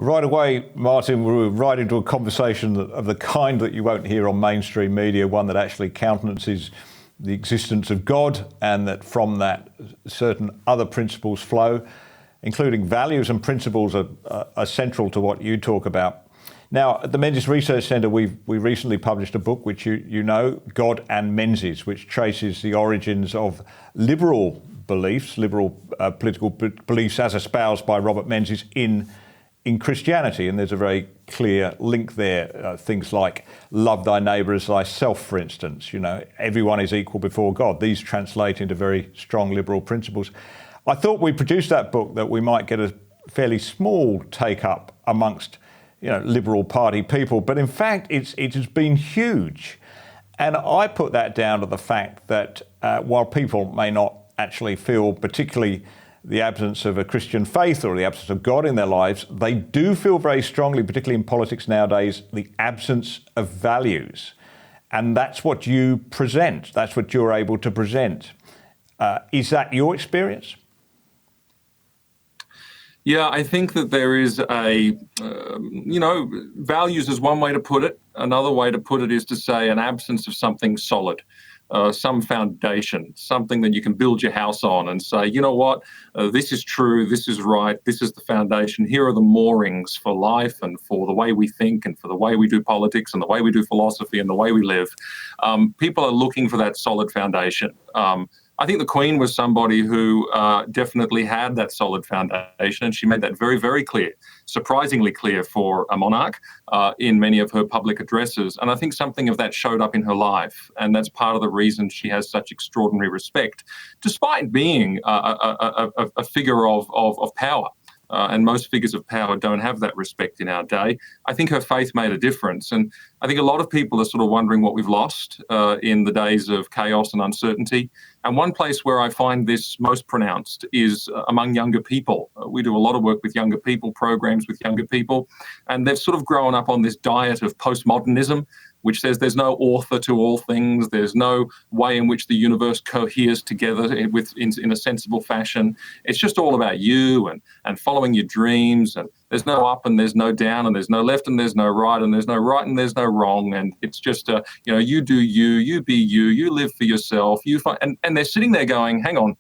right away, Martin, we're right into a conversation of the kind that you won't hear on mainstream media, one that actually countenances the existence of God, and that from that certain other principles flow, including values and principles are central to what you talk about. Now, at the Menzies Research Centre, we recently published a book, which you know, God and Menzies, which traces the origins of liberal beliefs, liberal political beliefs as espoused by Robert Menzies in Christianity. And there's a very clear link there. Things like love thy neighbour as thyself, for instance. You know, everyone is equal before God. These translate into very strong liberal principles. I thought we produced that book that we might get a fairly small take-up amongst, you know, Liberal Party people, but in fact it has been huge. And I put that down to the fact that while people may not actually feel particularly the absence of a Christian faith or the absence of God in their lives, they do feel very strongly, particularly in politics nowadays, the absence of values. And that's what you present. That's what you're able to present. Is that your experience? Yeah, I think that there is values is one way to put it. Another way to put it is to say an absence of something solid. Some foundation, something that you can build your house on and say, you know what, this is true, this is right, this is the foundation, here are the moorings for life and for the way we think and for the way we do politics and the way we do philosophy and the way we live. People are looking for that solid foundation. I think the Queen was somebody who definitely had that solid foundation, and she made that very, very clear, surprisingly clear for a monarch in many of her public addresses. And I think something of that showed up in her life, and that's part of the reason she has such extraordinary respect, despite being a figure of power. And most figures of power don't have that respect in our day. I think her faith made a difference. And I think a lot of people are sort of wondering what we've lost in the days of chaos and uncertainty. And one place where I find this most pronounced is among younger people. We do a lot of work with younger people, programs with younger people, and they've sort of grown up on this diet of postmodernism, which says there's no author to all things, there's no way in which the universe coheres together in a sensible fashion. It's just all about you and following your dreams, and there's no up and there's no down, and there's no left and there's no right, and there's no right and there's no wrong, and it's just you do you be you live for yourself, and they're sitting there going, hang on,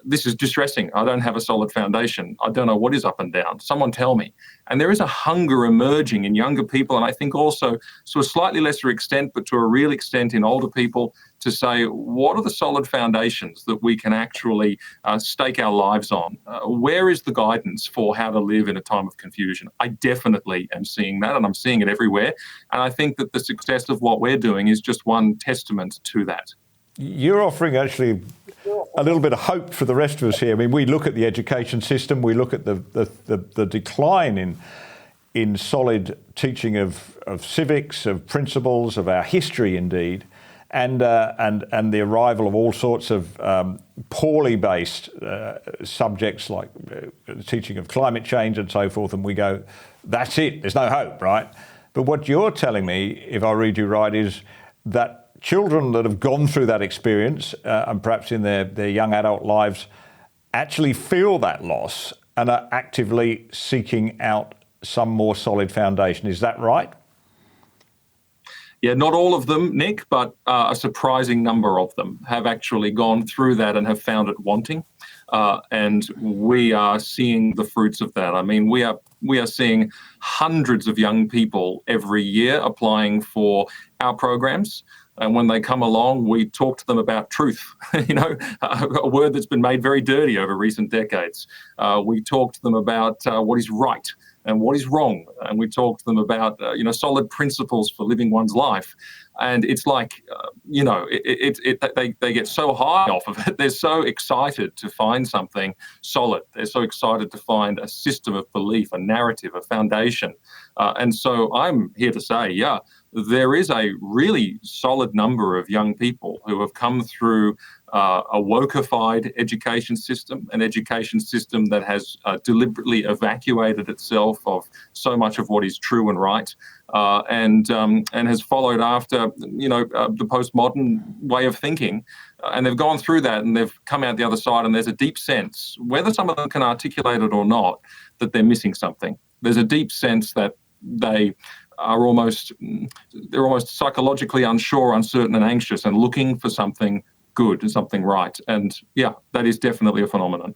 this is distressing. I don't have a solid foundation. I don't know what is up and down. Someone tell me. And there is a hunger emerging in younger people, and I think also to a slightly lesser extent, but to a real extent in older people, to say, what are the solid foundations that we can actually stake our lives on? Where is the guidance for how to live in a time of confusion? I definitely am seeing that, and I'm seeing it everywhere. And I think that the success of what we're doing is just one testament to that. You're offering actually a little bit of hope for the rest of us here. I mean, we look at the education system, we look at the decline in solid teaching of civics, of principles, of our history indeed, and the arrival of all sorts of poorly based subjects like the teaching of climate change and so forth, and we go, that's it, there's no hope, right? But what you're telling me, if I read you right, is that children that have gone through that experience and perhaps in their young adult lives actually feel that loss and are actively seeking out some more solid foundation. Is that right? Yeah, not all of them, Nick, but a surprising number of them have actually gone through that and have found it wanting. And we are seeing the fruits of that. I mean, we are seeing hundreds of young people every year applying for our programs. And when they come along, we talk to them about truth, a word that's been made very dirty over recent decades. We talk to them about what is right and what is wrong. And we talk to them about, solid principles for living one's life. And it's like, they get so high off of it. They're so excited to find something solid. They're so excited to find a system of belief, a narrative, a foundation. And so I'm here to say, there is a really solid number of young people who have come through a wokeified education system, an education system that has deliberately evacuated itself of so much of what is true and right, and has followed after, the postmodern way of thinking. And they've gone through that and they've come out the other side, and there's a deep sense, whether some of them can articulate it or not, that they're missing something. There's a deep sense that they're almost psychologically unsure, uncertain, and anxious, and looking for something good and something right. And yeah, that is definitely a phenomenon.